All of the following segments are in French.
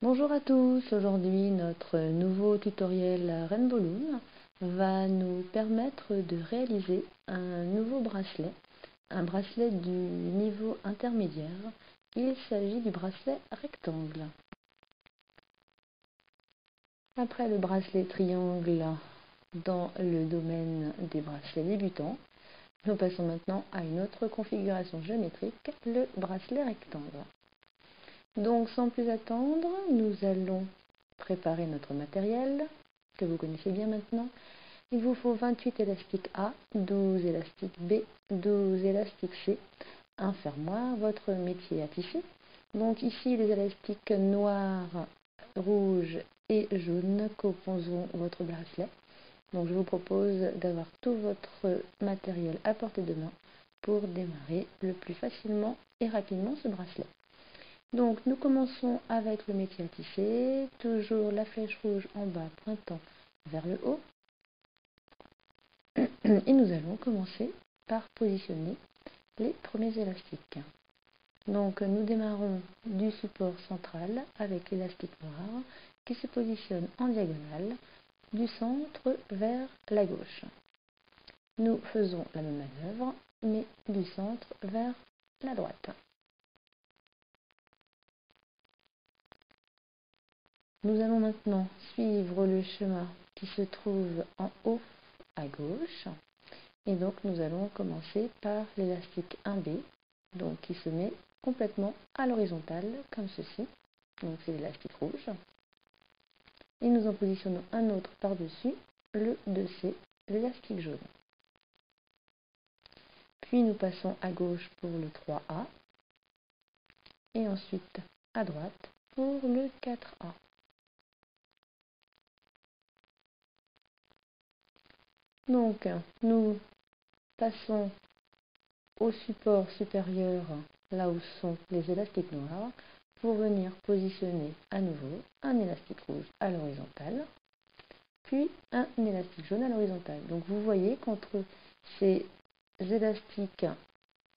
Bonjour à tous, aujourd'hui notre nouveau tutoriel Rainbow Loom va nous permettre de réaliser un nouveau bracelet, un bracelet du niveau intermédiaire. Il s'agit du bracelet rectangle. Après le bracelet triangle dans le domaine des bracelets débutants, nous passons maintenant à une autre configuration géométrique, le bracelet rectangle. Donc sans plus attendre, nous allons préparer notre matériel, que vous connaissez bien maintenant. Il vous faut 28 élastiques A, 12 élastiques B, 12 élastiques C, un fermoir, votre métier à tisser. Donc ici les élastiques noirs, rouges et jaunes composeront votre bracelet. Donc je vous propose d'avoir tout votre matériel à portée de main pour démarrer le plus facilement et rapidement ce bracelet. Donc nous commençons avec le métier à tisser, toujours la flèche rouge en bas pointant vers le haut. Et nous allons commencer par positionner les premiers élastiques. Donc nous démarrons du support central avec l'élastique noir qui se positionne en diagonale du centre vers la gauche. Nous faisons la même manœuvre mais du centre vers la droite. Nous allons maintenant suivre le schéma qui se trouve en haut à gauche. Et donc nous allons commencer par l'élastique 1B, donc qui se met complètement à l'horizontale, comme ceci. Donc c'est l'élastique rouge. Et nous en positionnons un autre par-dessus, le 2C, l'élastique jaune. Puis nous passons à gauche pour le 3A. Et ensuite à droite pour le 4A. Donc, nous passons au support supérieur, là où sont les élastiques noirs, pour venir positionner à nouveau un élastique rouge à l'horizontale, puis un élastique jaune à l'horizontale. Donc vous voyez qu'entre ces élastiques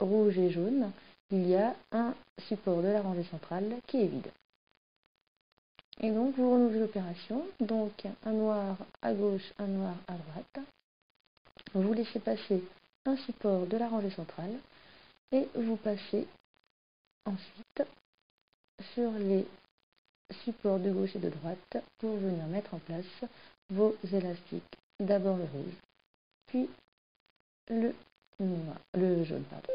rouges et jaunes, il y a un support de la rangée centrale qui est vide. Et donc vous renouvelez l'opération, donc un noir à gauche, un noir à droite. Vous laissez passer un support de la rangée centrale et vous passez ensuite sur les supports de gauche et de droite pour venir mettre en place vos élastiques. D'abord le rouge, puis le noir, le jaune, pardon.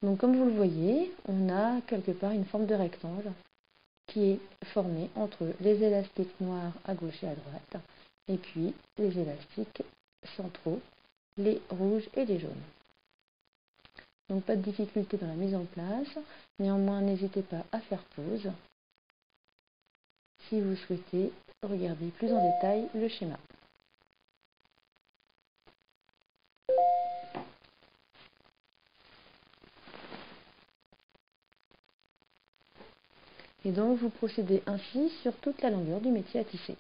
Donc comme vous le voyez, on a quelque part une forme de rectangle qui est formée entre les élastiques noirs à gauche et à droite, et puis les élastiques centraux, les rouges et les jaunes. Donc pas de difficulté dans la mise en place, néanmoins n'hésitez pas à faire pause si vous souhaitez regarder plus en détail le schéma. Et donc vous procédez ainsi sur toute la longueur du métier à tisser.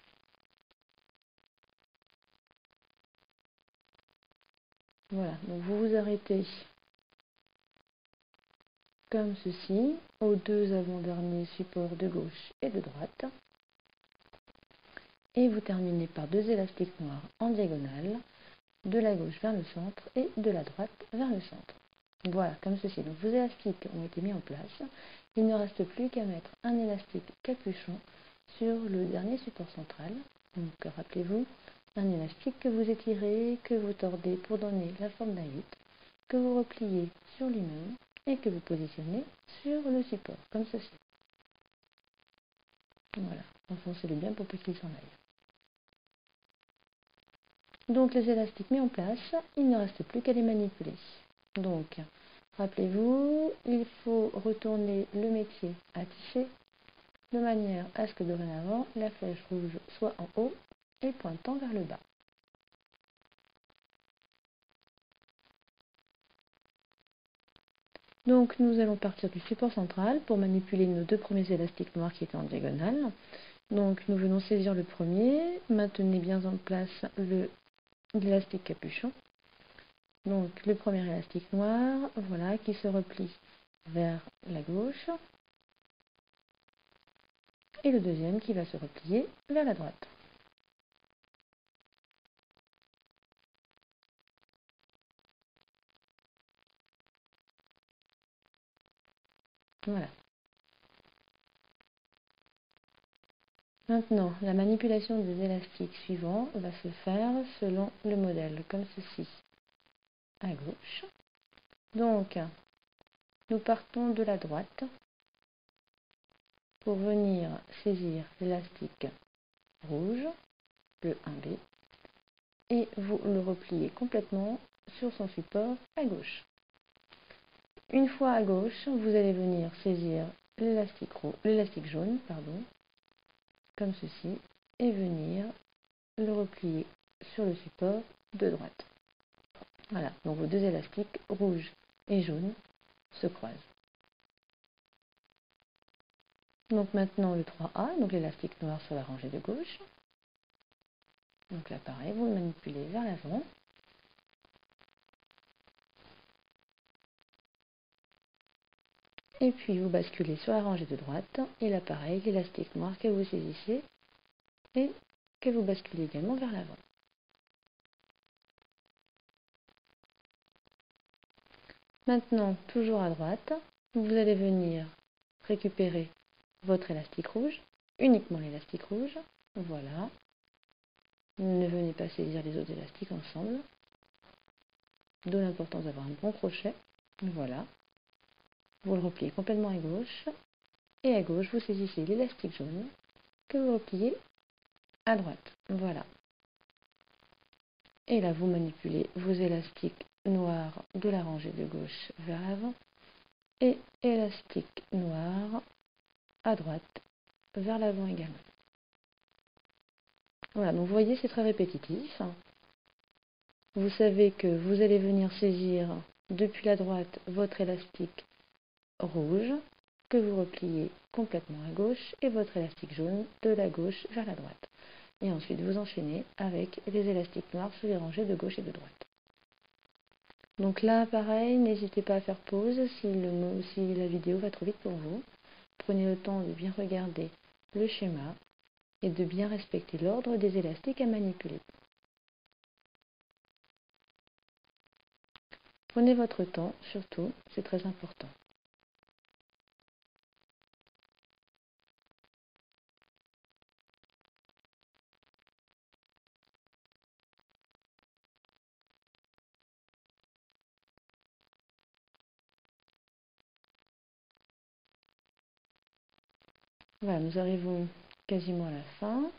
Voilà, donc vous vous arrêtez comme ceci, aux deux avant-derniers supports de gauche et de droite. Et vous terminez par deux élastiques noirs en diagonale, de la gauche vers le centre et de la droite vers le centre. Voilà, comme ceci. Donc vos élastiques ont été mis en place. Il ne reste plus qu'à mettre un élastique capuchon sur le dernier support central. Donc rappelez-vous, un élastique que vous étirez, que vous tordez pour donner la forme d'un 8, que vous repliez sur lui-même et que vous positionnez sur le support, comme ceci. Voilà, enfoncez-le bien pour pas qu'il s'en aille. Donc les élastiques mis en place, il ne reste plus qu'à les manipuler. Donc, rappelez-vous, il faut retourner le métier à tisser de manière à ce que dorénavant la flèche rouge soit en haut et pointant vers le bas. Donc nous allons partir du support central pour manipuler nos deux premiers élastiques noirs qui étaient en diagonale. Donc nous venons saisir le premier, maintenez bien en place l'élastique capuchon. Donc le premier élastique noir, voilà, qui se replie vers la gauche. Et le deuxième qui va se replier vers la droite. Voilà. Maintenant, la manipulation des élastiques suivants va se faire selon le modèle, comme ceci, à gauche. Donc, nous partons de la droite pour venir saisir l'élastique rouge, le 1B, et vous le repliez complètement sur son support à gauche. Une fois à gauche, vous allez venir saisir l'élastique jaune, comme ceci, et venir le replier sur le support de droite. Voilà, donc vos deux élastiques rouge et jaune se croisent. Donc maintenant le 3A, donc l'élastique noir sur la rangée de gauche. Donc là pareil, vous le manipulez vers l'avant. Et puis vous basculez sur la rangée de droite, et là pareil, l'élastique noir que vous saisissez et que vous basculez également vers l'avant. Maintenant, toujours à droite, vous allez venir récupérer votre élastique rouge, uniquement l'élastique rouge, voilà. Ne venez pas saisir les autres élastiques ensemble, d'où l'importance d'avoir un bon crochet, voilà. Vous le repliez complètement à gauche, et à gauche, vous saisissez l'élastique jaune, que vous repliez à droite, voilà. Et là, vous manipulez vos élastiques noirs de la rangée de gauche vers l'avant, et élastique noir à droite vers l'avant également. Voilà, donc vous voyez, c'est très répétitif. Vous savez que vous allez venir saisir depuis la droite votre élastique rouge, que vous repliez complètement à gauche, et votre élastique jaune de la gauche vers la droite. Et ensuite, vous enchaînez avec les élastiques noirs sur les rangées de gauche et de droite. Donc là, pareil, n'hésitez pas à faire pause si la vidéo va trop vite pour vous. Prenez le temps de bien regarder le schéma et de bien respecter l'ordre des élastiques à manipuler. Prenez votre temps, surtout, c'est très important. Voilà, nous arrivons quasiment à la fin.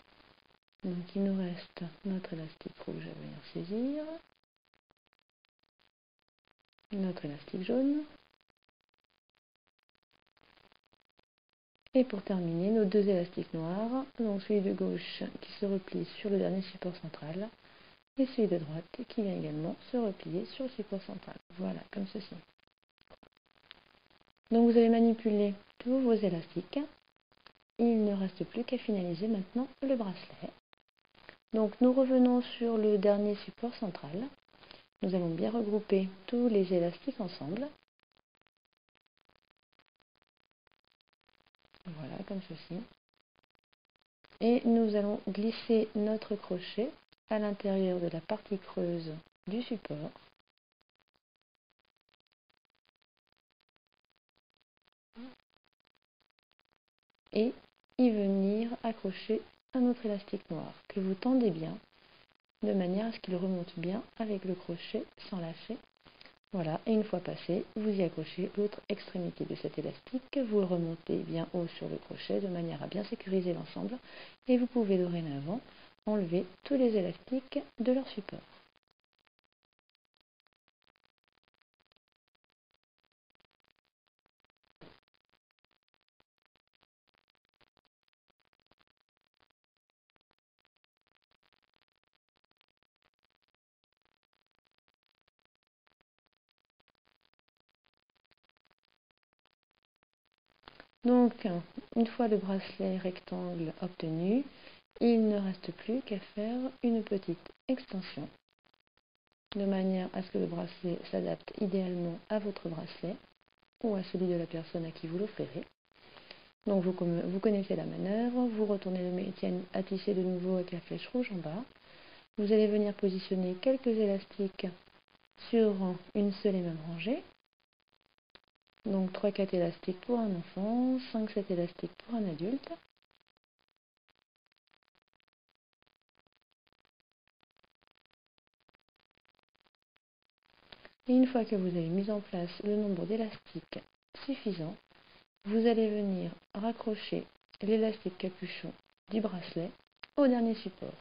Donc il nous reste notre élastique rouge à venir saisir, notre élastique jaune, et pour terminer nos deux élastiques noirs, donc celui de gauche qui se replie sur le dernier support central, et celui de droite qui vient également se replier sur le support central. Voilà, comme ceci. Donc vous allez manipuler tous vos élastiques. Il ne reste plus qu'à finaliser maintenant le bracelet. Donc nous revenons sur le dernier support central. Nous allons bien regrouper tous les élastiques ensemble. Voilà, comme ceci. Et nous allons glisser notre crochet à l'intérieur de la partie creuse du support. Et y venir accrocher un autre élastique noir que vous tendez bien de manière à ce qu'il remonte bien avec le crochet sans lâcher. Voilà, et une fois passé, vous y accrochez l'autre extrémité de cet élastique, vous le remontez bien haut sur le crochet de manière à bien sécuriser l'ensemble et vous pouvez dorénavant enlever tous les élastiques de leur support. Donc, une fois le bracelet rectangle obtenu, il ne reste plus qu'à faire une petite extension de manière à ce que le bracelet s'adapte idéalement à votre bracelet ou à celui de la personne à qui vous l'offrez. Donc vous connaissez la manœuvre, vous retournez le métier à tisser de nouveau avec la flèche rouge en bas. Vous allez venir positionner quelques élastiques sur une seule et même rangée. Donc 3-4 élastiques pour un enfant, 5-7 élastiques pour un adulte. Et une fois que vous avez mis en place le nombre d'élastiques suffisant, vous allez venir raccrocher l'élastique capuchon du bracelet au dernier support.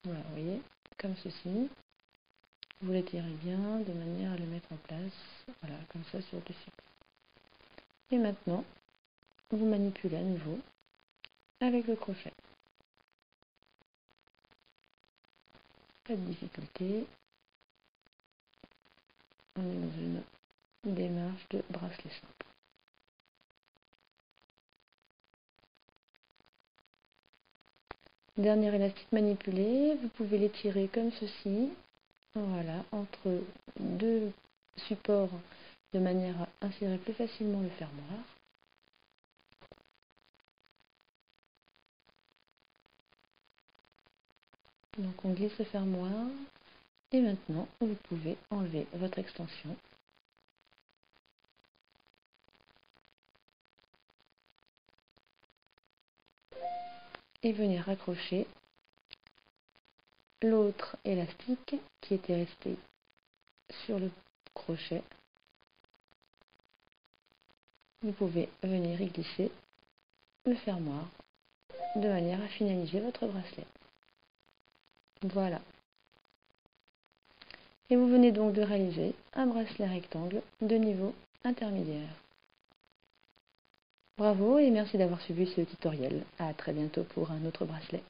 Voilà, vous voyez, comme ceci. Vous l'étirez bien de manière à le mettre en place, voilà, comme ça sur le support. Et maintenant, vous manipulez à nouveau avec le crochet. Pas de difficulté. On est dans une démarche de bracelet simple. Dernier élastique manipulé, vous pouvez l'étirer comme ceci, voilà, entre deux supports de manière à insérer plus facilement le fermoir. Donc on glisse le fermoir et maintenant vous pouvez enlever votre extension. Et venir accrocher l'autre élastique qui était resté sur le crochet. Vous pouvez venir y glisser le fermoir de manière à finaliser votre bracelet. Voilà. Et vous venez donc de réaliser un bracelet rectangle de niveau intermédiaire. Bravo et merci d'avoir suivi ce tutoriel. À très bientôt pour un autre bracelet.